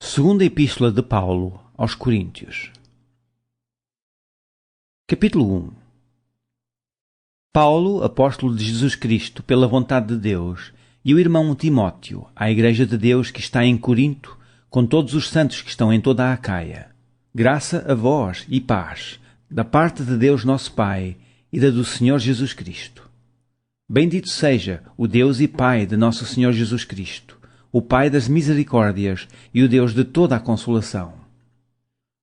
Segunda Epístola de Paulo aos Coríntios. Capítulo 1. Paulo, apóstolo de Jesus Cristo, pela vontade de Deus, e o irmão Timóteo, à Igreja de Deus que está em Corinto, com todos os santos que estão em toda a Acaia. Graça a vós e paz, da parte de Deus nosso Pai e da do Senhor Jesus Cristo. Bendito seja o Deus e Pai de nosso Senhor Jesus Cristo, o Pai das misericórdias e o Deus de toda a consolação,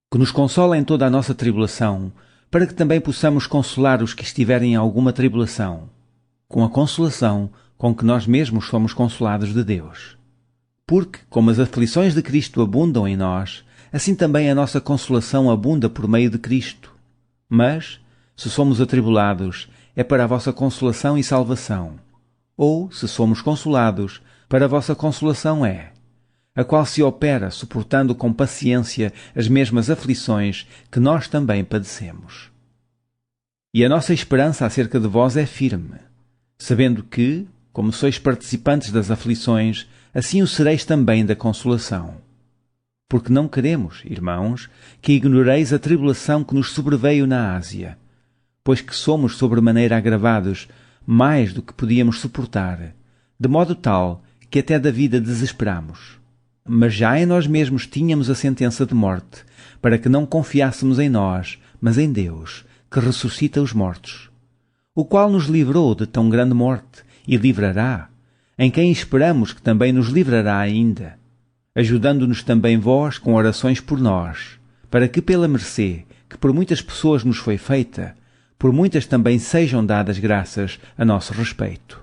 que nos consola em toda a nossa tribulação, para que também possamos consolar os que estiverem em alguma tribulação, com a consolação com que nós mesmos somos consolados de Deus. Porque, como as aflições de Cristo abundam em nós, assim também a nossa consolação abunda por meio de Cristo. Mas, se somos atribulados, é para a vossa consolação e salvação. Ou, se somos consolados, para a vossa consolação é, a qual se opera suportando com paciência as mesmas aflições que nós também padecemos. E a nossa esperança acerca de vós é firme, sabendo que, como sois participantes das aflições, assim o sereis também da consolação. Porque não queremos, irmãos, que ignoreis a tribulação que nos sobreveio na Ásia, pois que somos sobremaneira agravados mais do que podíamos suportar, de modo tal que até da vida desesperamos. Mas já em nós mesmos tínhamos a sentença de morte, para que não confiássemos em nós, mas em Deus, que ressuscita os mortos, o qual nos livrou de tão grande morte, e livrará, em quem esperamos que também nos livrará ainda, ajudando-nos também vós com orações por nós, para que pela mercê que por muitas pessoas nos foi feita, por muitas também sejam dadas graças a nosso respeito.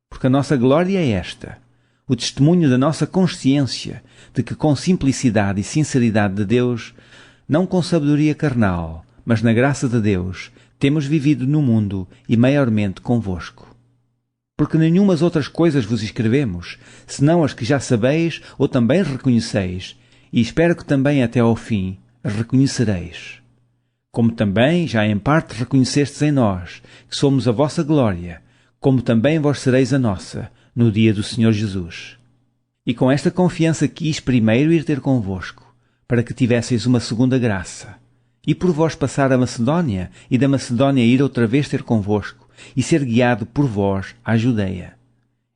Porque a nossa glória é esta, o testemunho da nossa consciência de que com simplicidade e sinceridade de Deus, não com sabedoria carnal, mas na graça de Deus, temos vivido no mundo e maiormente convosco. Porque nenhumas outras coisas vos escrevemos, senão as que já sabeis ou também reconheceis, e espero que também até ao fim as reconhecereis. Como também já em parte reconhecestes em nós, que somos a vossa glória, como também vós sereis a nossa, no dia do Senhor Jesus. E com esta confiança quis primeiro ir ter convosco, para que tivesseis uma segunda graça, e por vós passar a Macedónia, e da Macedónia ir outra vez ter convosco, e ser guiado por vós à Judeia.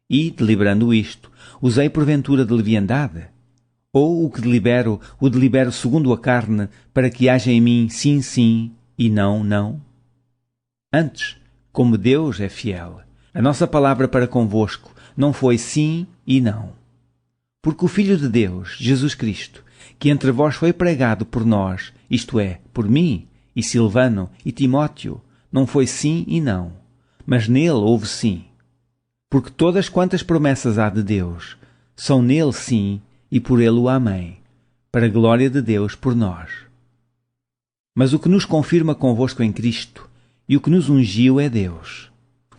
E, deliberando isto, usei porventura de leviandade? Ou o que delibero, o delibero segundo a carne, para que haja em mim sim, sim, e não, não? Antes, como Deus é fiel, a nossa palavra para convosco não foi sim e não. Porque o Filho de Deus, Jesus Cristo, que entre vós foi pregado por nós, isto é, por mim, e Silvano, e Timóteo, não foi sim e não, mas nele houve sim. Porque todas quantas promessas há de Deus, são nele sim e por ele o amém, para a glória de Deus por nós. Mas o que nos confirma convosco em Cristo, e o que nos ungiu é Deus,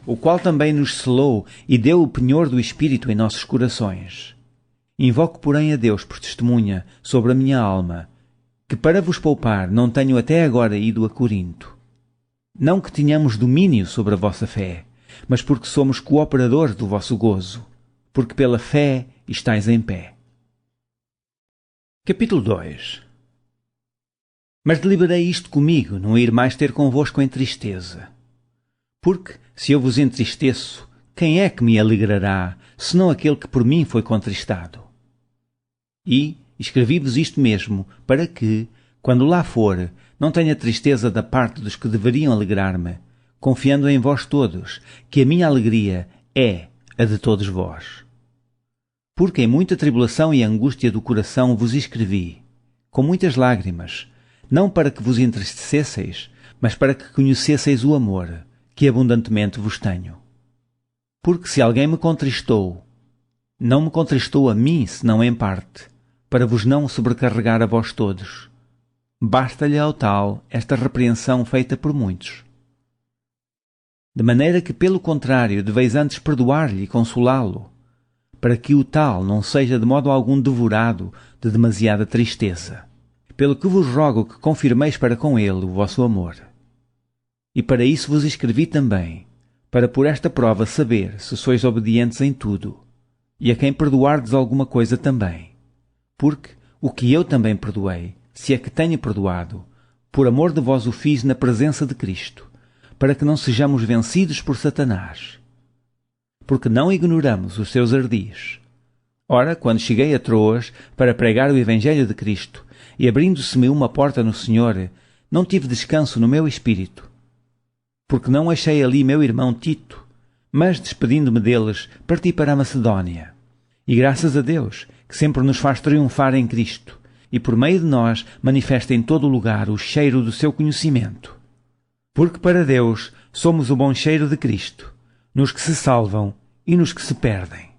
o qual também nos selou e deu o penhor do Espírito em nossos corações. Invoco, porém, a Deus por testemunha sobre a minha alma, que para vos poupar não tenho até agora ido a Corinto. Não que tenhamos domínio sobre a vossa fé, mas porque somos cooperadores do vosso gozo, porque pela fé estáis em pé. Capítulo 2. Mas deliberei isto comigo, não ir mais ter convosco em tristeza. Porque, se eu vos entristeço, quem é que me alegrará, senão aquele que por mim foi contristado? E escrevi-vos isto mesmo, para que, quando lá for, não tenha tristeza da parte dos que deveriam alegrar-me, confiando em vós todos, que a minha alegria é a de todos vós. Porque em muita tribulação e angústia do coração vos escrevi, com muitas lágrimas, não para que vos entristecesseis, mas para que conhecesseis o amor, que abundantemente vos tenho. Porque se alguém me contristou, não me contristou a mim, senão em parte, para vos não sobrecarregar a vós todos. Basta-lhe ao tal esta repreensão feita por muitos. De maneira que, pelo contrário, deveis antes perdoar-lhe e consolá-lo, para que o tal não seja de modo algum devorado de demasiada tristeza. Pelo que vos rogo que confirmeis para com ele o vosso amor. E para isso vos escrevi também, para por esta prova saber se sois obedientes em tudo, e a quem perdoardes alguma coisa também. Porque o que eu também perdoei, se é que tenho perdoado, por amor de vós o fiz na presença de Cristo, para que não sejamos vencidos por Satanás. Porque não ignoramos os seus ardis. Ora, quando cheguei a Troas para pregar o Evangelho de Cristo, e abrindo-se-me uma porta no Senhor, não tive descanso no meu espírito. Porque não achei ali meu irmão Tito, mas, despedindo-me deles, parti para a Macedónia. E graças a Deus, que sempre nos faz triunfar em Cristo, e por meio de nós manifesta em todo o lugar o cheiro do seu conhecimento. Porque para Deus somos o bom cheiro de Cristo, nos que se salvam e nos que se perdem.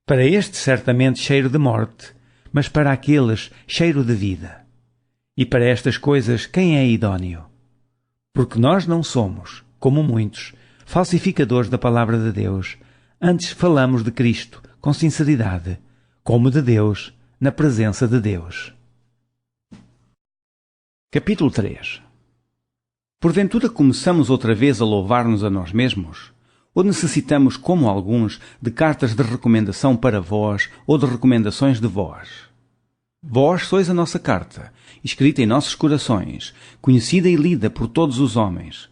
Para estes certamente cheiro de morte, mas para aqueles cheiro de vida. E para estas coisas quem é idóneo? Porque nós não somos, como muitos, falsificadores da palavra de Deus, antes falamos de Cristo com sinceridade, como de Deus, na presença de Deus. Capítulo 3. Porventura começamos outra vez a louvar-nos a nós mesmos? Ou necessitamos, como alguns, de cartas de recomendação para vós ou de recomendações de vós? Vós sois a nossa carta, escrita em nossos corações, conhecida e lida por todos os homens.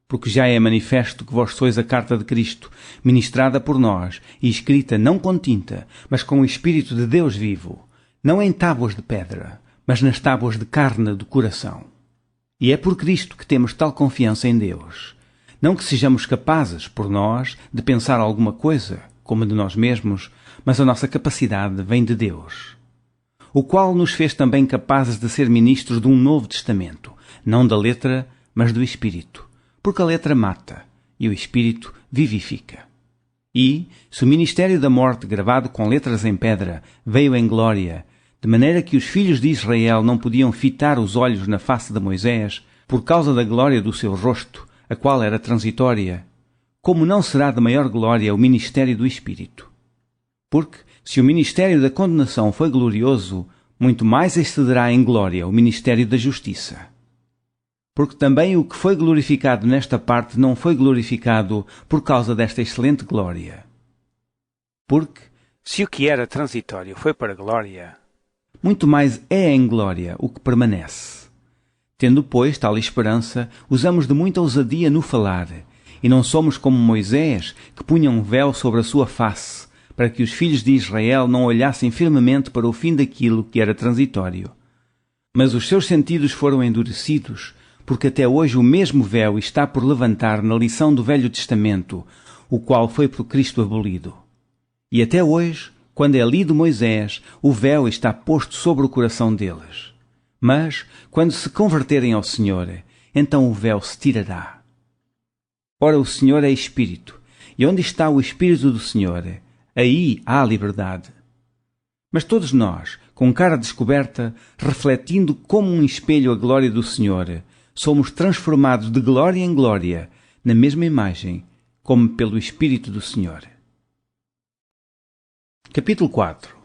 Porque já é manifesto que vós sois a carta de Cristo, ministrada por nós e escrita não com tinta, mas com o Espírito de Deus vivo, não em tábuas de pedra, mas nas tábuas de carne do coração. E é por Cristo que temos tal confiança em Deus. Não que sejamos capazes, por nós, de pensar alguma coisa, como de nós mesmos, mas a nossa capacidade vem de Deus, o qual nos fez também capazes de ser ministros de um novo testamento, não da letra, mas do Espírito, porque a letra mata e o Espírito vivifica. E, se o ministério da morte, gravado com letras em pedra, veio em glória, de maneira que os filhos de Israel não podiam fitar os olhos na face de Moisés, por causa da glória do seu rosto, a qual era transitória, como não será de maior glória o ministério do Espírito? Porque, se o ministério da condenação foi glorioso, muito mais excederá em glória o ministério da justiça. Porque também o que foi glorificado nesta parte não foi glorificado por causa desta excelente glória. Porque, se o que era transitório foi para glória, muito mais é em glória o que permanece. Tendo, pois, tal esperança, usamos de muita ousadia no falar, e não somos como Moisés, que punha um véu sobre a sua face, para que os filhos de Israel não olhassem firmemente para o fim daquilo que era transitório. Mas os seus sentidos foram endurecidos, porque até hoje o mesmo véu está por levantar na lição do Velho Testamento, o qual foi por Cristo abolido. E até hoje, quando é lido Moisés, o véu está posto sobre o coração deles. Mas, quando se converterem ao Senhor, então o véu se tirará. Ora, o Senhor é Espírito, e onde está o Espírito do Senhor, aí há liberdade. Mas todos nós, com cara descoberta, refletindo como um espelho a glória do Senhor, somos transformados de glória em glória, na mesma imagem, como pelo Espírito do Senhor. Capítulo 4.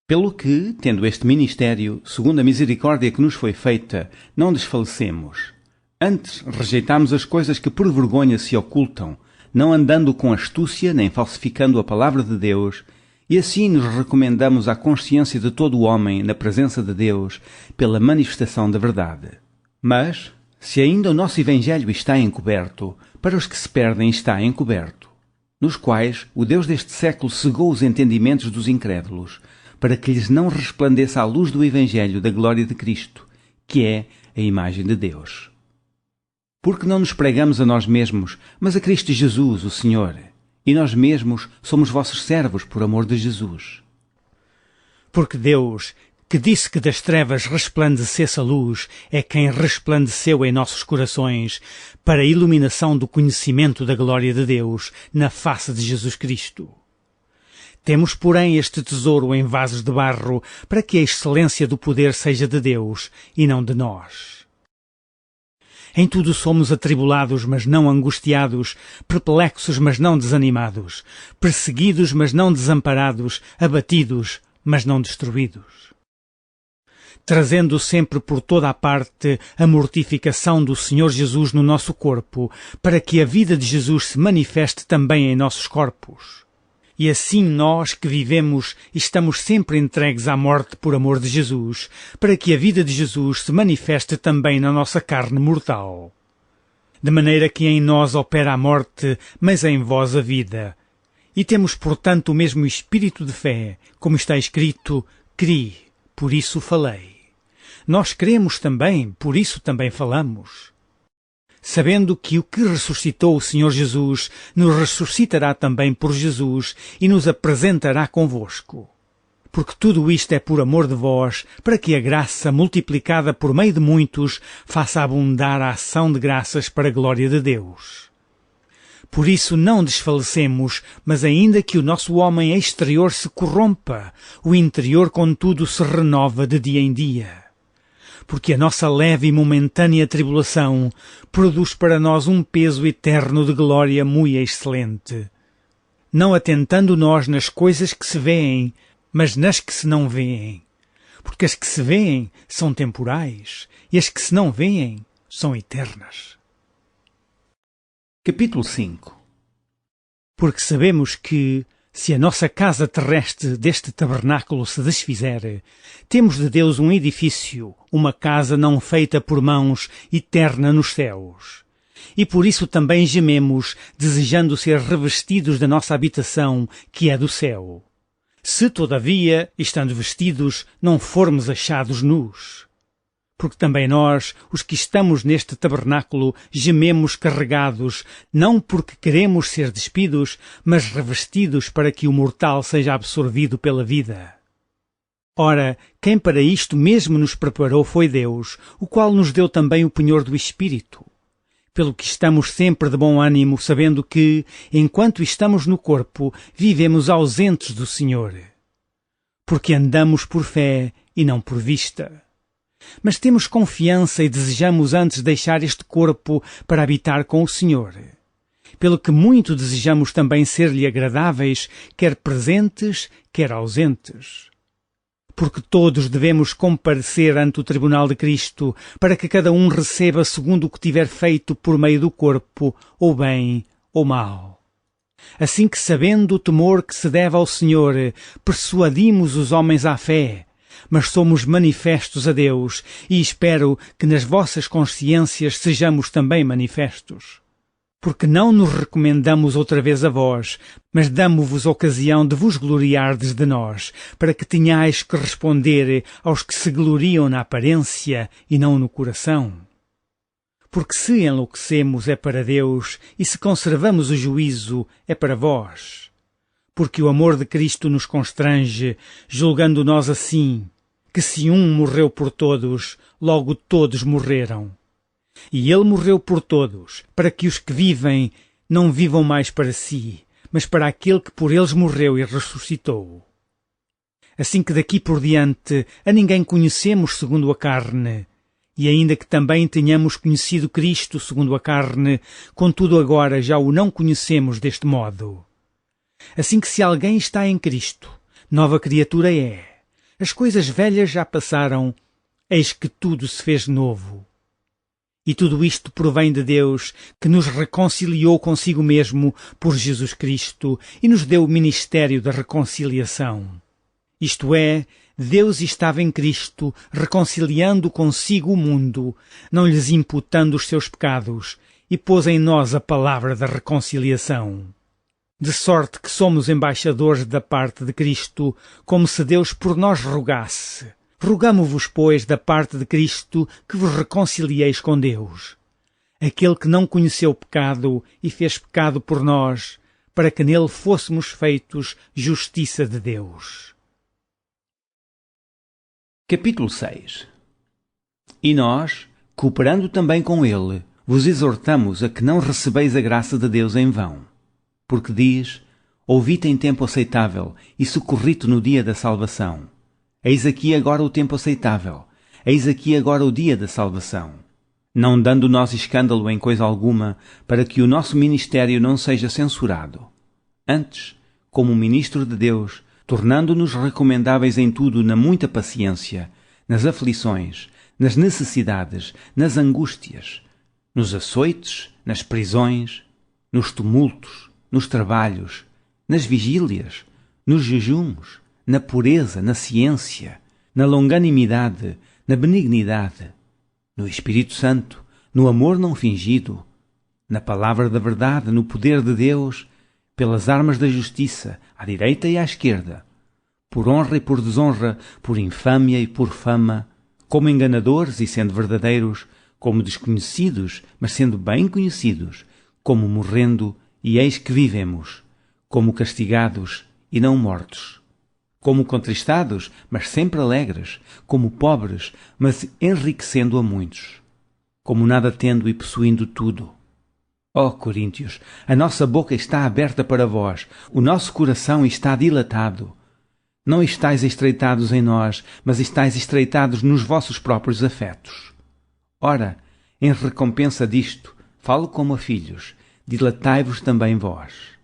Pelo que, tendo este ministério, segundo a misericórdia que nos foi feita, não desfalecemos. Antes, rejeitamos as coisas que por vergonha se ocultam, não andando com astúcia, nem falsificando a palavra de Deus, e assim nos recomendamos à consciência de todo o homem na presença de Deus, pela manifestação da verdade. Mas, se ainda o nosso Evangelho está encoberto, para os que se perdem está encoberto, nos quais o Deus deste século cegou os entendimentos dos incrédulos, para que lhes não resplandeça a luz do Evangelho da glória de Cristo, que é a imagem de Deus. Porque não nos pregamos a nós mesmos, mas a Cristo Jesus, o Senhor, e nós mesmos somos vossos servos por amor de Jesus. Porque Deus, que disse que das trevas resplandecesse a luz, é quem resplandeceu em nossos corações para a iluminação do conhecimento da glória de Deus na face de Jesus Cristo. Temos, porém, este tesouro em vasos de barro, para que a excelência do poder seja de Deus e não de nós. Em tudo somos atribulados, mas não angustiados, perplexos, mas não desanimados, perseguidos, mas não desamparados, abatidos, mas não destruídos. Trazendo sempre por toda a parte a mortificação do Senhor Jesus no nosso corpo, para que a vida de Jesus se manifeste também em nossos corpos. E assim nós que vivemos estamos sempre entregues à morte por amor de Jesus, para que a vida de Jesus se manifeste também na nossa carne mortal. De maneira que em nós opera a morte, mas em vós a vida. E temos, portanto, o mesmo espírito de fé, como está escrito, cri, por isso falei. Nós cremos também, por isso também falamos. Sabendo que o que ressuscitou o Senhor Jesus nos ressuscitará também por Jesus e nos apresentará convosco. Porque tudo isto é por amor de vós, para que a graça, multiplicada por meio de muitos, faça abundar a ação de graças para a glória de Deus. Por isso não desfalecemos, mas ainda que o nosso homem exterior se corrompa, o interior, contudo, se renova de dia em dia. Porque a nossa leve e momentânea tribulação produz para nós um peso eterno de glória muito excelente. Não atentando nós nas coisas que se vêem, mas nas que se não vêem. Porque as que se vêem são temporais, e as que se não vêem são eternas. Capítulo 5. Porque sabemos que, se a nossa casa terrestre deste tabernáculo se desfizer, temos de Deus um edifício, uma casa não feita por mãos, eterna nos céus. E por isso também gememos, desejando ser revestidos da nossa habitação, que é do céu. Se, todavia, estando vestidos, não formos achados nus. Porque também nós, os que estamos neste tabernáculo, gememos carregados, não porque queremos ser despidos, mas revestidos para que o mortal seja absorvido pela vida. Ora, quem para isto mesmo nos preparou foi Deus, o qual nos deu também o penhor do Espírito. Pelo que estamos sempre de bom ânimo, sabendo que, enquanto estamos no corpo, vivemos ausentes do Senhor. Porque andamos por fé e não por vista. Mas temos confiança e desejamos antes deixar este corpo para habitar com o Senhor. Pelo que muito desejamos também ser-lhe agradáveis, quer presentes, quer ausentes. Porque todos devemos comparecer ante o tribunal de Cristo, para que cada um receba segundo o que tiver feito por meio do corpo, ou bem ou mal. Assim que, sabendo o temor que se deve ao Senhor, persuadimos os homens à fé, mas somos manifestos a Deus, e espero que nas vossas consciências sejamos também manifestos. Porque não nos recomendamos outra vez a vós, mas damo-vos ocasião de vos gloriardes de nós, para que tenhais que responder aos que se gloriam na aparência e não no coração. Porque se enlouquecemos é para Deus, e se conservamos o juízo é para vós. Porque o amor de Cristo nos constrange, julgando nós assim, que se um morreu por todos, logo todos morreram. E ele morreu por todos, para que os que vivem não vivam mais para si, mas para aquele que por eles morreu e ressuscitou. Assim que daqui por diante a ninguém conhecemos segundo a carne, e ainda que também tenhamos conhecido Cristo segundo a carne, contudo agora já o não conhecemos deste modo. Assim que se alguém está em Cristo, nova criatura é. As coisas velhas já passaram, eis que tudo se fez novo. E tudo isto provém de Deus, que nos reconciliou consigo mesmo por Jesus Cristo e nos deu o ministério da reconciliação. Isto é, Deus estava em Cristo, reconciliando consigo o mundo, não lhes imputando os seus pecados, e pôs em nós a palavra da reconciliação. De sorte que somos embaixadores da parte de Cristo, como se Deus por nós rogasse. Rogamo-vos, pois, da parte de Cristo, que vos reconcilieis com Deus. Aquele que não conheceu pecado e fez pecado por nós, para que nele fôssemos feitos justiça de Deus. Capítulo 6. E nós, cooperando também com ele, vos exortamos a que não recebeis a graça de Deus em vão. Porque diz, ouvi-te em tempo aceitável e socorri-te no dia da salvação. Eis aqui agora o tempo aceitável, eis aqui agora o dia da salvação. Não dando nós escândalo em coisa alguma, para que o nosso ministério não seja censurado. Antes, como ministro de Deus, tornando-nos recomendáveis em tudo na muita paciência, nas aflições, nas necessidades, nas angústias, nos açoites, nas prisões, nos tumultos, nos trabalhos, nas vigílias, nos jejuns, na pureza, na ciência, na longanimidade, na benignidade, no Espírito Santo, no amor não fingido, na palavra da verdade, no poder de Deus, pelas armas da justiça, à direita e à esquerda, por honra e por desonra, por infâmia e por fama, como enganadores e sendo verdadeiros, como desconhecidos, mas sendo bem conhecidos, como morrendo e eis que vivemos, como castigados e não mortos, como contristados, mas sempre alegres, como pobres, mas enriquecendo a muitos, como nada tendo e possuindo tudo. Ó Coríntios, a nossa boca está aberta para vós, o nosso coração está dilatado. Não estáis estreitados em nós, mas estáis estreitados nos vossos próprios afetos. Ora, em recompensa disto, falo como a filhos, dilatai-vos também vós.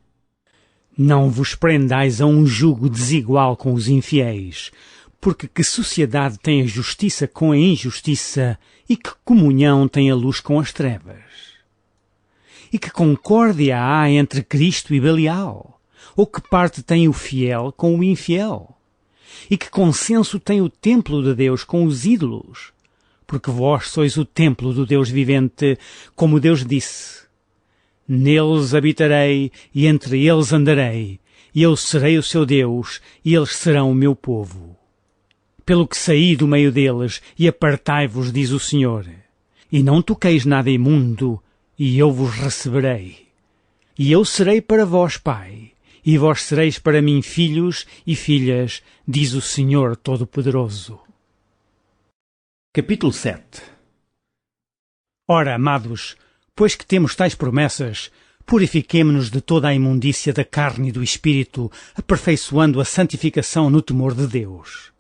Não vos prendais a um jugo desigual com os infiéis, porque que sociedade tem a justiça com a injustiça e que comunhão tem a luz com as trevas? E que concórdia há entre Cristo e Belial? Ou que parte tem o fiel com o infiel? E que consenso tem o templo de Deus com os ídolos? Porque vós sois o templo do Deus vivente, como Deus disse: neles habitarei e entre eles andarei, e eu serei o seu Deus, e eles serão o meu povo. Pelo que saí do meio deles, e apartai-vos, diz o Senhor, e não toqueis nada imundo, e eu vos receberei. E eu serei para vós pai, e vós sereis para mim filhos e filhas, diz o Senhor Todo-Poderoso. Capítulo 7. Ora, amados, pois que temos tais promessas, purifiquemo-nos de toda a imundícia da carne e do espírito, aperfeiçoando a santificação no temor de Deus.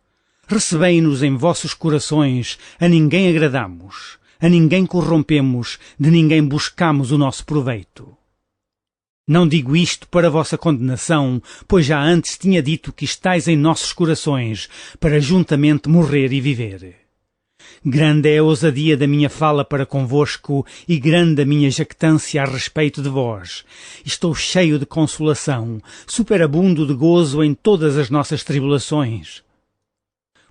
Recebei-nos em vossos corações, a ninguém agradamos, a ninguém corrompemos, de ninguém buscamos o nosso proveito. Não digo isto para vossa condenação, pois já antes tinha dito que estais em nossos corações, para juntamente morrer e viver. Grande é a ousadia da minha fala para convosco e grande a minha jactância a respeito de vós. Estou cheio de consolação, superabundo de gozo em todas as nossas tribulações.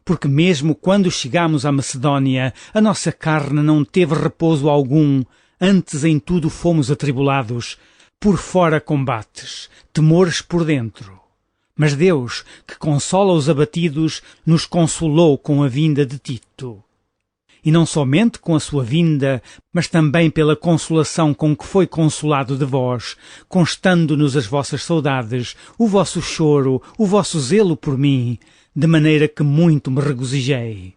Porque mesmo quando chegámos à Macedónia, a nossa carne não teve repouso algum, antes em tudo fomos atribulados, por fora combates, temores por dentro. Mas Deus, que consola os abatidos, nos consolou com a vinda de Tito. E não somente com a sua vinda, mas também pela consolação com que foi consolado de vós, constando-nos as vossas saudades, o vosso choro, o vosso zelo por mim, de maneira que muito me regozijei.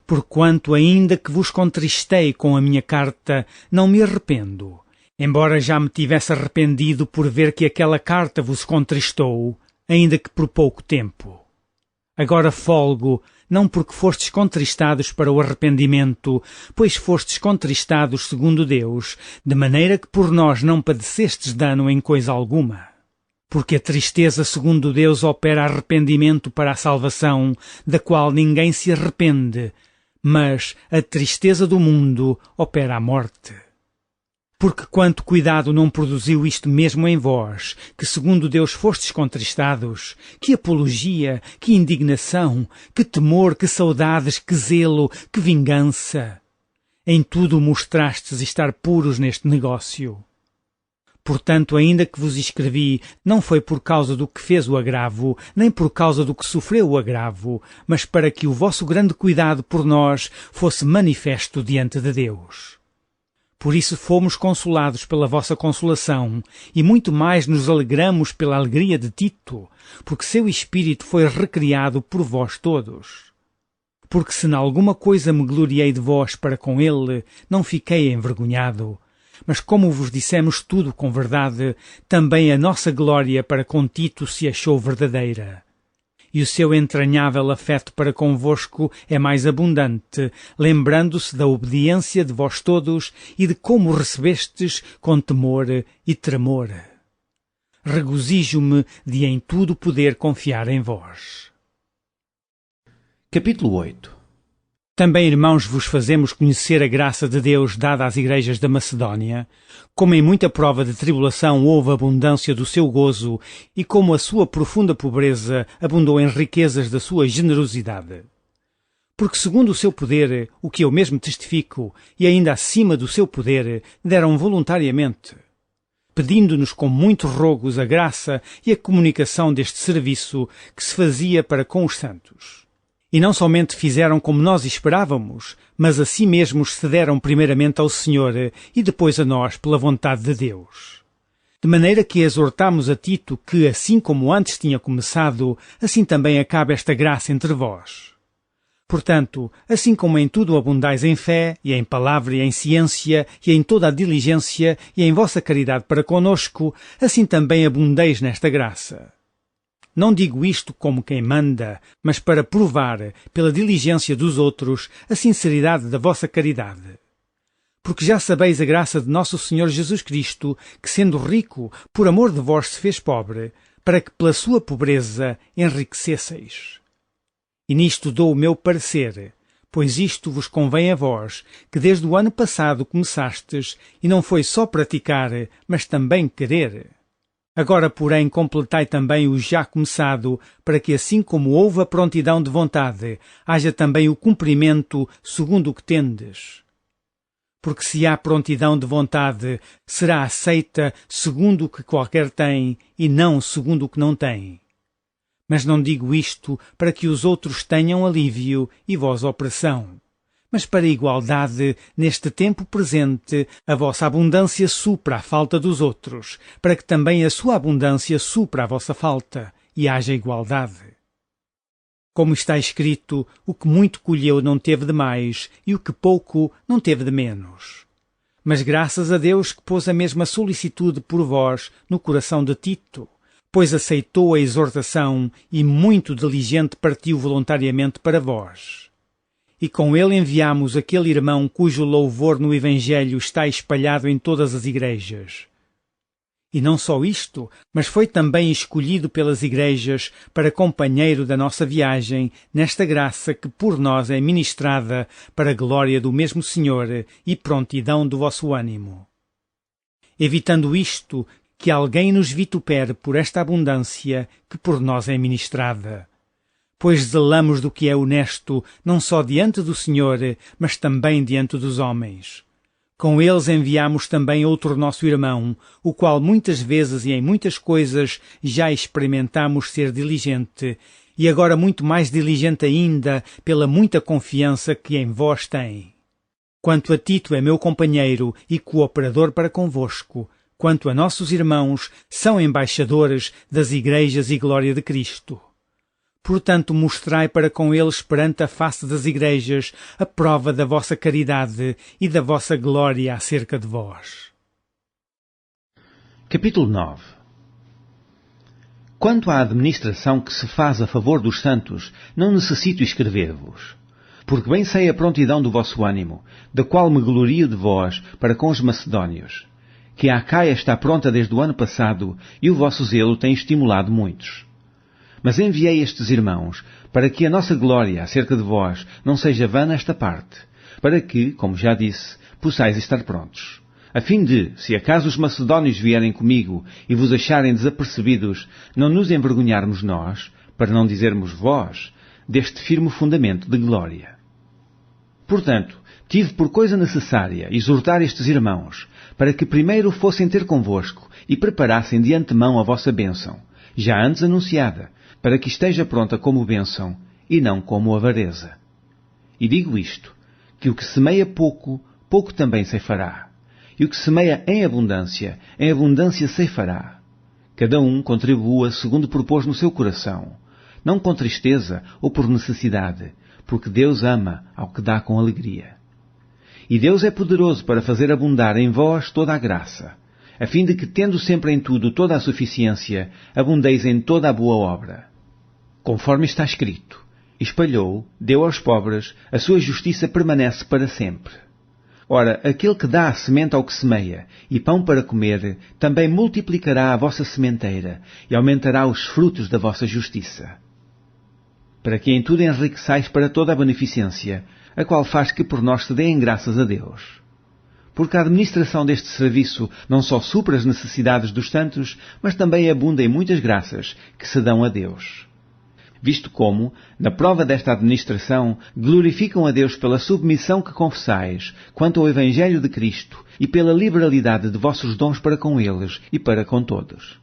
Porquanto, ainda que vos contristei com a minha carta, não me arrependo, embora já me tivesse arrependido por ver que aquela carta vos contristou, ainda que por pouco tempo. Agora folgo, não porque fostes contristados para o arrependimento, pois fostes contristados segundo Deus, de maneira que por nós não padecestes dano em coisa alguma. Porque a tristeza segundo Deus opera arrependimento para a salvação, da qual ninguém se arrepende, mas a tristeza do mundo opera a morte. Porque quanto cuidado não produziu isto mesmo em vós, que segundo Deus fostes contristados, que apologia, que indignação, que temor, que saudades, que zelo, que vingança. Em tudo mostrastes estar puros neste negócio. Portanto, ainda que vos escrevi, não foi por causa do que fez o agravo, nem por causa do que sofreu o agravo, mas para que o vosso grande cuidado por nós fosse manifesto diante de Deus. Por isso fomos consolados pela vossa consolação, e muito mais nos alegramos pela alegria de Tito, porque seu espírito foi recriado por vós todos. Porque se em alguma coisa me gloriei de vós para com ele, não fiquei envergonhado. Mas como vos dissemos tudo com verdade, também a nossa glória para com Tito se achou verdadeira. E o seu entranhável afeto para convosco é mais abundante, lembrando-se da obediência de vós todos e de como recebestes com temor e tremor. Regozijo-me de em tudo poder confiar em vós. Capítulo 8. Também, irmãos, vos fazemos conhecer a graça de Deus dada às igrejas da Macedónia, como em muita prova de tribulação houve abundância do seu gozo, e como a sua profunda pobreza abundou em riquezas da sua generosidade. Porque segundo o seu poder, o que eu mesmo testifico, e ainda acima do seu poder, deram voluntariamente, pedindo-nos com muitos rogos a graça e a comunicação deste serviço que se fazia para com os santos. E não somente fizeram como nós esperávamos, mas a si mesmos se deram primeiramente ao Senhor e depois a nós pela vontade de Deus. De maneira que exortamos a Tito que, assim como antes tinha começado, assim também acabe esta graça entre vós. Portanto, assim como em tudo abundais em fé, e em palavra, e em ciência, e em toda a diligência, e em vossa caridade para conosco, assim também abundeis nesta graça. Não digo isto como quem manda, mas para provar, pela diligência dos outros, a sinceridade da vossa caridade. Porque já sabeis a graça de nosso Senhor Jesus Cristo, que sendo rico, por amor de vós se fez pobre, para que pela sua pobreza enriquecesseis. E nisto dou o meu parecer, pois isto vos convém a vós, que desde o ano passado começastes, e não foi só praticar, mas também querer. Agora, porém, completai também o já começado, para que assim como houve a prontidão de vontade, haja também o cumprimento segundo o que tendes. Porque se há prontidão de vontade, será aceita segundo o que qualquer tem, e não segundo o que não tem. Mas não digo isto para que os outros tenham alívio e vós opressão, mas para a igualdade, neste tempo presente, a vossa abundância supra a falta dos outros, para que também a sua abundância supra a vossa falta, e haja igualdade. Como está escrito, o que muito colheu não teve de mais, e o que pouco não teve de menos. Mas graças a Deus que pôs a mesma solicitude por vós no coração de Tito, pois aceitou a exortação e muito diligente partiu voluntariamente para vós. E com ele enviamos aquele irmão cujo louvor no Evangelho está espalhado em todas as igrejas. E não só isto, mas foi também escolhido pelas igrejas para companheiro da nossa viagem nesta graça que por nós é ministrada para a glória do mesmo Senhor e prontidão do vosso ânimo. Evitando isto, que alguém nos vitupere por esta abundância que por nós é ministrada. Pois zelamos do que é honesto, não só diante do Senhor, mas também diante dos homens. Com eles enviamos também outro nosso irmão, o qual muitas vezes e em muitas coisas já experimentamos ser diligente, e agora muito mais diligente ainda pela muita confiança que em vós tem. Quanto a Tito é meu companheiro e cooperador para convosco, quanto a nossos irmãos, são embaixadores das igrejas e glória de Cristo. Portanto, mostrai para com eles perante a face das igrejas a prova da vossa caridade e da vossa glória acerca de vós. Capítulo 9. Quanto à administração que se faz a favor dos santos, não necessito escrever-vos, porque bem sei a prontidão do vosso ânimo, da qual me glorio de vós para com os macedónios, que a Acaia está pronta desde o ano passado e o vosso zelo tem estimulado muitos. Mas enviei estes irmãos, para que a nossa glória acerca de vós não seja vã nesta parte, para que, como já disse, possais estar prontos, a fim de, se acaso os macedónios vierem comigo e vos acharem desapercebidos, não nos envergonharmos nós, para não dizermos vós, deste firme fundamento de glória. Portanto, tive por coisa necessária exortar estes irmãos, para que primeiro fossem ter convosco e preparassem de antemão a vossa bênção, já antes anunciada, para que esteja pronta como bênção e não como avareza. E digo isto, que o que semeia pouco, pouco também ceifará, e o que semeia em abundância ceifará. Cada um contribua segundo propôs no seu coração, não com tristeza ou por necessidade, porque Deus ama ao que dá com alegria. E Deus é poderoso para fazer abundar em vós toda a graça, a fim de que, tendo sempre em tudo toda a suficiência, abundeis em toda a boa obra. Conforme está escrito, espalhou, deu aos pobres, a sua justiça permanece para sempre. Ora, aquele que dá a semente ao que semeia, e pão para comer, também multiplicará a vossa sementeira, e aumentará os frutos da vossa justiça. Para que em tudo enriqueçais para toda a beneficência, a qual faz que por nós se deem graças a Deus. Porque a administração deste serviço não só supra as necessidades dos santos, mas também abunda em muitas graças que se dão a Deus. Visto como, na prova desta administração, glorificam a Deus pela submissão que confessais quanto ao Evangelho de Cristo e pela liberalidade de vossos dons para com eles e para com todos.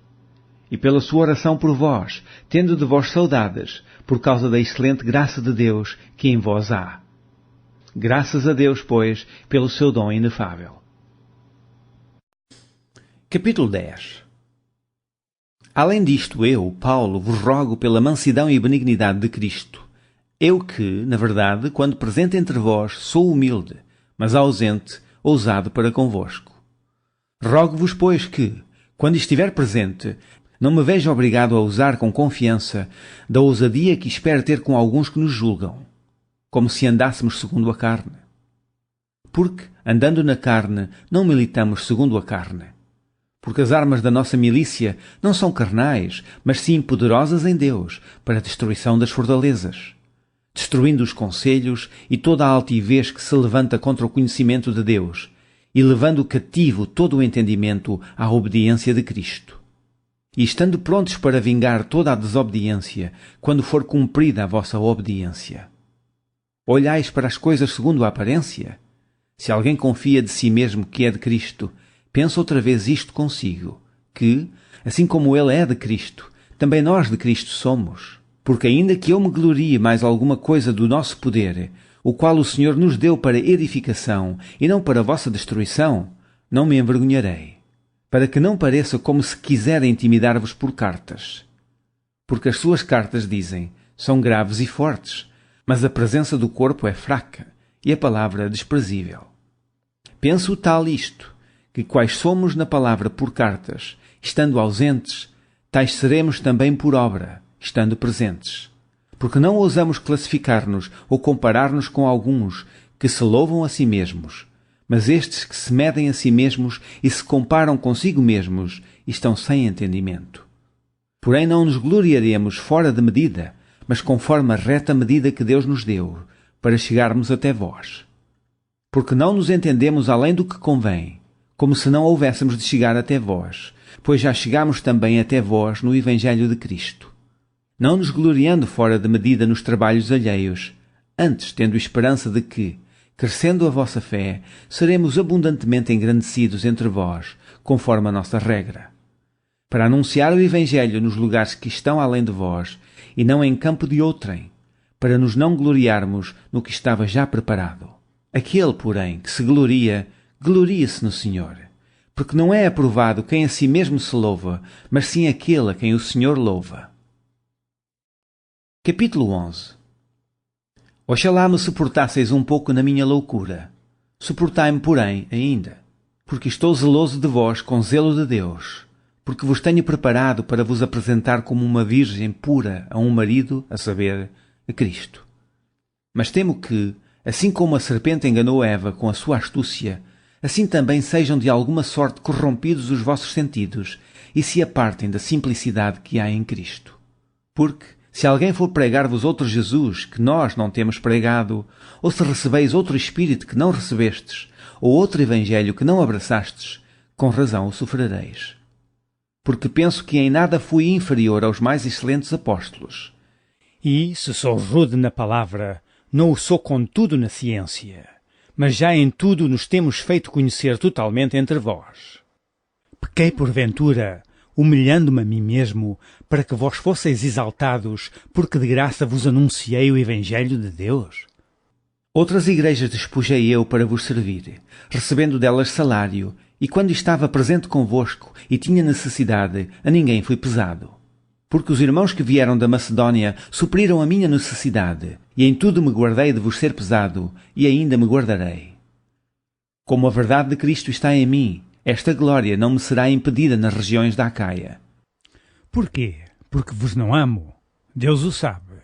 E pela sua oração por vós, tendo de vós saudades, por causa da excelente graça de Deus que em vós há. Graças a Deus, pois, pelo seu dom inefável. Capítulo 10. Além disto, eu, Paulo, vos rogo pela mansidão e benignidade de Cristo. Eu que, na verdade, quando presente entre vós, sou humilde, mas ausente, ousado para convosco. Rogo-vos, pois, que, quando estiver presente, não me veja obrigado a usar com confiança da ousadia que espero ter com alguns que nos julgam, como se andássemos segundo a carne. Porque, andando na carne, não militamos segundo a carne. Porque as armas da nossa milícia não são carnais, mas sim poderosas em Deus, para a destruição das fortalezas, destruindo os conselhos e toda a altivez que se levanta contra o conhecimento de Deus, e levando cativo todo o entendimento à obediência de Cristo. E estando prontos para vingar toda a desobediência, quando for cumprida a vossa obediência. Olhais para as coisas segundo a aparência? Se alguém confia de si mesmo que é de Cristo, pensa outra vez isto consigo, que, assim como ele é de Cristo, também nós de Cristo somos. Porque ainda que eu me glorie mais alguma coisa do nosso poder, o qual o Senhor nos deu para edificação e não para vossa destruição, não me envergonharei, para que não pareça como se quisera intimidar-vos por cartas. Porque as suas cartas, dizem, são graves e fortes, mas a presença do corpo é fraca e a palavra desprezível. Penso tal isto, que quais somos na palavra por cartas, estando ausentes, tais seremos também por obra, estando presentes. Porque não ousamos classificar-nos ou comparar-nos com alguns que se louvam a si mesmos, mas estes que se medem a si mesmos e se comparam consigo mesmos estão sem entendimento. Porém não nos gloriaremos fora de medida, mas conforme a reta medida que Deus nos deu, para chegarmos até vós. Porque não nos entendemos além do que convém, como se não houvéssemos de chegar até vós, pois já chegamos também até vós no Evangelho de Cristo. Não nos gloriando fora de medida nos trabalhos alheios, antes tendo esperança de que, crescendo a vossa fé, seremos abundantemente engrandecidos entre vós, conforme a nossa regra. Para anunciar o Evangelho nos lugares que estão além de vós, e não em campo de outrem, para nos não gloriarmos no que estava já preparado. Aquele, porém, que se gloria, glorie-se no Senhor, porque não é aprovado quem a si mesmo se louva, mas sim aquele a quem o Senhor louva. Capítulo 11. Oxalá me suportasseis um pouco na minha loucura. Suportai-me, porém, ainda, porque estou zeloso de vós com zelo de Deus, porque vos tenho preparado para vos apresentar como uma virgem pura a um marido, a saber, a Cristo. Mas temo que, assim como a serpente enganou Eva com a sua astúcia, assim também sejam de alguma sorte corrompidos os vossos sentidos e se apartem da simplicidade que há em Cristo. Porque, se alguém for pregar-vos outro Jesus que nós não temos pregado, ou se recebeis outro Espírito que não recebestes, ou outro Evangelho que não abraçastes, com razão o sofrereis. Porque penso que em nada fui inferior aos mais excelentes apóstolos. E, se sou rude na palavra, não o sou contudo na ciência, mas já em tudo nos temos feito conhecer totalmente entre vós. Pequei porventura, humilhando-me a mim mesmo, para que vós fosseis exaltados, porque de graça vos anunciei o Evangelho de Deus? Outras igrejas despojei eu para vos servir, recebendo delas salário, e quando estava presente convosco e tinha necessidade, a ninguém fui pesado. Porque os irmãos que vieram da Macedónia supriram a minha necessidade, e em tudo me guardei de vos ser pesado, e ainda me guardarei. Como a verdade de Cristo está em mim, esta glória não me será impedida nas regiões da Acaia. Porquê? Porque vos não amo. Deus o sabe.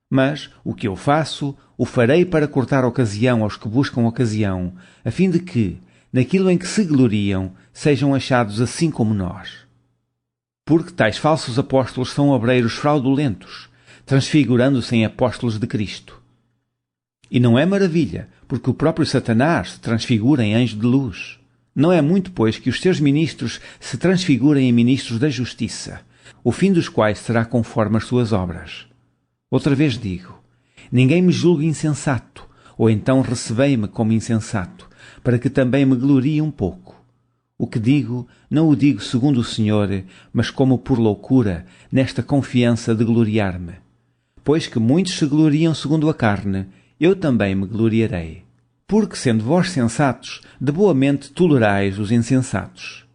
Mas o que eu faço, o farei para cortar ocasião aos que buscam ocasião, a fim de que, naquilo em que se gloriam, sejam achados assim como nós. Porque tais falsos apóstolos são obreiros fraudulentos, transfigurando-se em apóstolos de Cristo. E não é maravilha, porque o próprio Satanás se transfigura em anjo de luz. Não é muito, pois, que os teus ministros se transfigurem em ministros da justiça, o fim dos quais será conforme as suas obras. Outra vez digo, ninguém me julgue insensato, ou então recebei-me como insensato, para que também me glorie um pouco. O que digo, não o digo segundo o Senhor, mas como por loucura, nesta confiança de gloriar-me. Pois que muitos se gloriam segundo a carne, eu também me gloriarei. Porque, sendo vós sensatos, de boa mente tolerais os insensatos.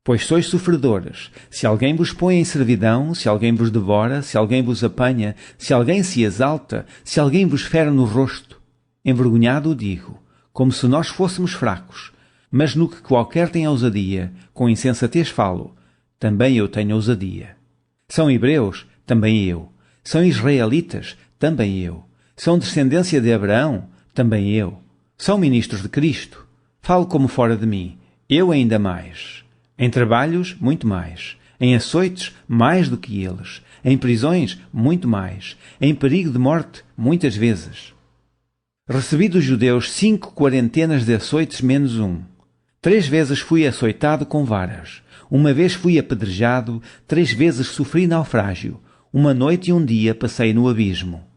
Pois sois sofredores, se alguém vos põe em servidão, se alguém vos devora, se alguém vos apanha, se alguém se exalta, se alguém vos fere no rosto. Envergonhado o digo, como se nós fôssemos fracos, mas no que qualquer tem ousadia, com insensatez falo, também eu tenho ousadia. São hebreus? Também eu. São israelitas? Também eu. São descendência de Abraão? Também eu. São ministros de Cristo? Falo como fora de mim, eu ainda mais. Em trabalhos, muito mais. Em açoites, mais do que eles. Em prisões, muito mais. Em perigo de morte, muitas vezes. Recebi dos judeus 5 quarentenas de açoites menos um. 3 vezes fui açoitado com varas. Uma vez fui apedrejado, 3 vezes sofri naufrágio. Uma noite e um dia passei no abismo.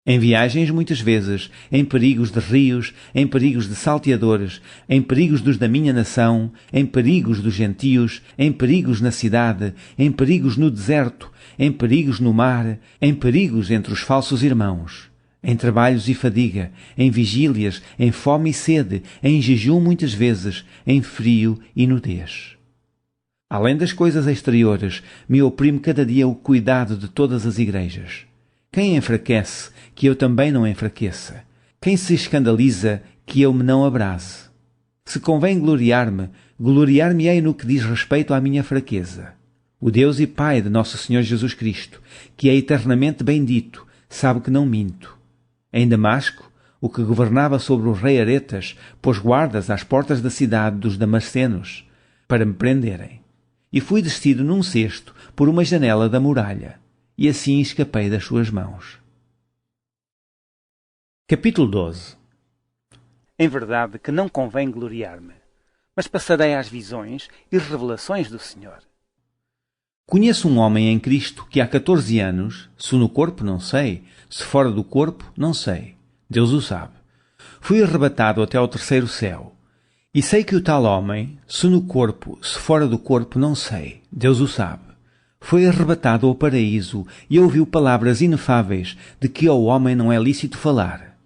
Em viagens muitas vezes, em perigos de rios, em perigos de salteadores, em perigos dos da minha nação, em perigos dos gentios, em perigos na cidade, em perigos no deserto, em perigos no mar, em perigos entre os falsos irmãos, em trabalhos e fadiga, em vigílias, em fome e sede, em jejum muitas vezes, em frio e nudez. Além das coisas exteriores, me oprime cada dia o cuidado de todas as igrejas. Quem enfraquece, que eu também não enfraqueça. Quem se escandaliza, que eu me não abrase. Se convém gloriar-me, gloriar-me-ei no que diz respeito à minha fraqueza. O Deus e Pai de nosso Senhor Jesus Cristo, que é eternamente bendito, sabe que não minto. Em Damasco, o que governava sobre o rei Aretas, pôs guardas às portas da cidade dos damascenos, para me prenderem. E fui descido num cesto por uma janela da muralha, e assim escapei das suas mãos. Capítulo 12. Em verdade que não convém gloriar-me, mas passarei às visões e revelações do Senhor. Conheço um homem em Cristo que há 14 anos, se no corpo não sei, se fora do corpo não sei, Deus o sabe, fui arrebatado até ao 3º céu. E sei que o tal homem, se no corpo, se fora do corpo não sei, Deus o sabe, foi arrebatado ao paraíso e ouviu palavras inefáveis de que ao homem não é lícito falar.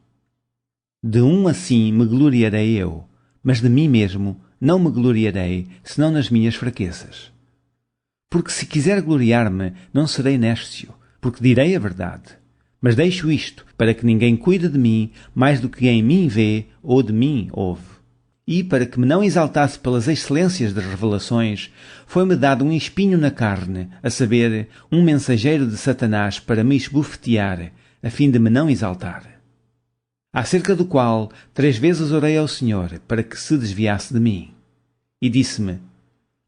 De um assim me gloriarei eu, mas de mim mesmo não me gloriarei, senão nas minhas fraquezas. Porque se quiser gloriar-me, não serei néscio, porque direi a verdade. Mas deixo isto, para que ninguém cuide de mim mais do que em mim vê ou de mim ouve. E, para que me não exaltasse pelas excelências das revelações, foi-me dado um espinho na carne, a saber, um mensageiro de Satanás para me esbofetear, a fim de me não exaltar. Acerca do qual 3 vezes orei ao Senhor, para que se desviasse de mim. E disse-me,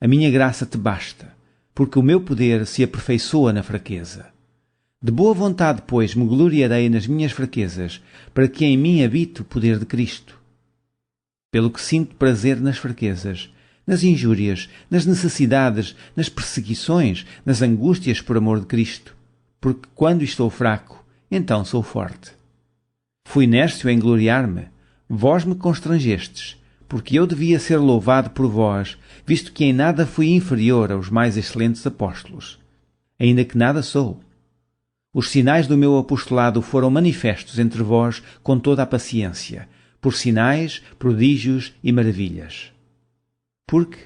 a minha graça te basta, porque o meu poder se aperfeiçoa na fraqueza. De boa vontade, pois, me gloriarei nas minhas fraquezas, para que em mim habite o poder de Cristo. Pelo que sinto prazer nas fraquezas, nas injúrias, nas necessidades, nas perseguições, nas angústias por amor de Cristo, porque quando estou fraco, então sou forte. Fui nércio em gloriar-me, vós me constrangestes, porque eu devia ser louvado por vós, visto que em nada fui inferior aos mais excelentes apóstolos, ainda que nada sou. Os sinais do meu apostolado foram manifestos entre vós com toda a paciência, por sinais, prodígios e maravilhas. Porque,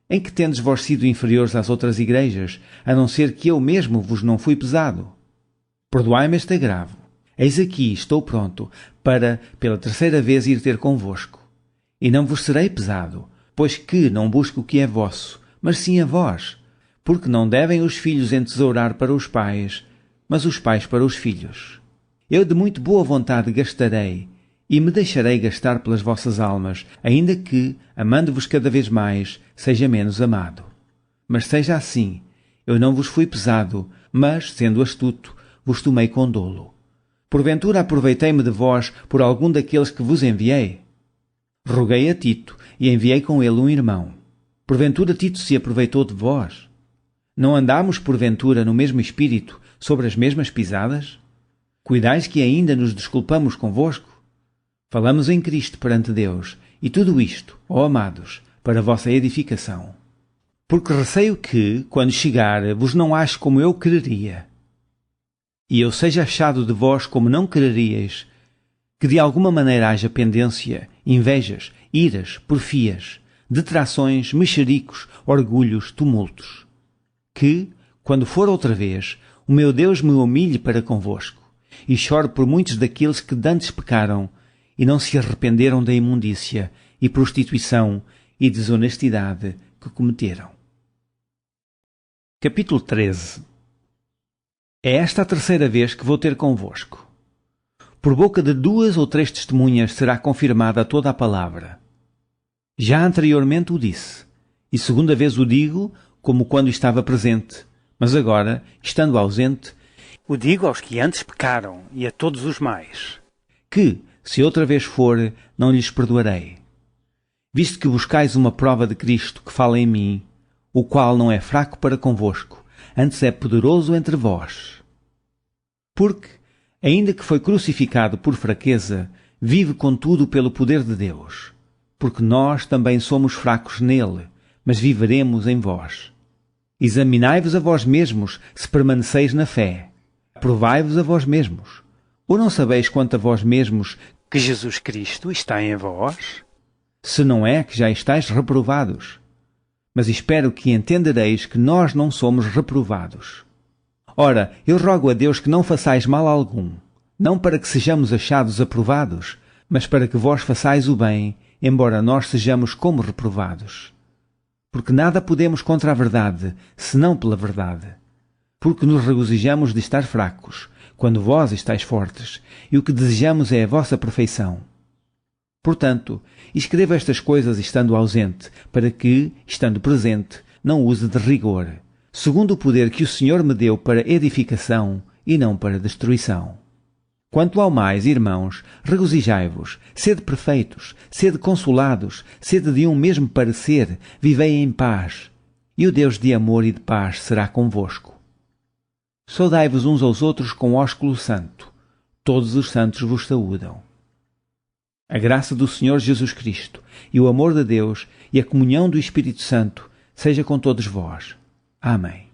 em que tendes vós sido inferiores às outras igrejas, a não ser que eu mesmo vos não fui pesado? Perdoai-me este agravo. Eis aqui, estou pronto, para, pela 3ª vez, ir ter convosco. E não vos serei pesado, pois que não busco o que é vosso, mas sim a vós, porque não devem os filhos entesourar para os pais, mas os pais para os filhos. Eu de muito boa vontade gastarei, e me deixarei gastar pelas vossas almas, ainda que, amando-vos cada vez mais, seja menos amado. Mas seja assim, eu não vos fui pesado, mas, sendo astuto, vos tomei com dolo. Porventura aproveitei-me de vós por algum daqueles que vos enviei? Roguei a Tito e enviei com ele um irmão. Porventura Tito se aproveitou de vós? Não andámos, porventura, no mesmo espírito, sobre as mesmas pisadas? Cuidais que ainda nos desculpamos convosco? Falamos em Cristo perante Deus, e tudo isto, ó amados, para a vossa edificação. Porque receio que, quando chegar, vos não ache como eu quereria. E eu seja achado de vós como não quereríeis, que de alguma maneira haja pendência, invejas, iras, porfias, detrações, mexericos, orgulhos, tumultos. Que, quando for outra vez, o meu Deus me humilhe para convosco, e chore por muitos daqueles que dantes pecaram, e não se arrependeram da imundícia, e prostituição, e desonestidade que cometeram. Capítulo 13. É esta a terceira vez que vou ter convosco. Por boca de 2 ou 3 testemunhas será confirmada toda a palavra. Já anteriormente o disse, e segunda vez o digo, como quando estava presente, mas agora, estando ausente, o digo aos que antes pecaram e a todos os mais, que, se outra vez for, não lhes perdoarei. Visto que buscais uma prova de Cristo que fala em mim, o qual não é fraco para convosco, antes é poderoso entre vós. Porque, ainda que foi crucificado por fraqueza, vive contudo pelo poder de Deus. Porque nós também somos fracos nele, mas viveremos em vós. Examinai-vos a vós mesmos, se permaneceis na fé. Provai-vos a vós mesmos. Ou não sabeis quanto a vós mesmos que Jesus Cristo está em vós? Se não é que já estáis reprovados. Mas espero que entendereis que nós não somos reprovados. Ora, eu rogo a Deus que não façais mal algum, não para que sejamos achados aprovados, mas para que vós façais o bem, embora nós sejamos como reprovados. Porque nada podemos contra a verdade, senão pela verdade. Porque nos regozijamos de estar fracos, quando vós estáis fortes, e o que desejamos é a vossa perfeição. Portanto, escrevo estas coisas estando ausente, para que, estando presente, não use de rigor, segundo o poder que o Senhor me deu para edificação e não para destruição. Quanto ao mais, irmãos, regozijai-vos, sede perfeitos, sede consolados, sede de um mesmo parecer, vivei em paz, e o Deus de amor e de paz será convosco. Saudai-vos uns aos outros com ósculo santo. Todos os santos vos saúdam. A graça do Senhor Jesus Cristo, e o amor de Deus, e a comunhão do Espírito Santo, seja com todos vós. Amém.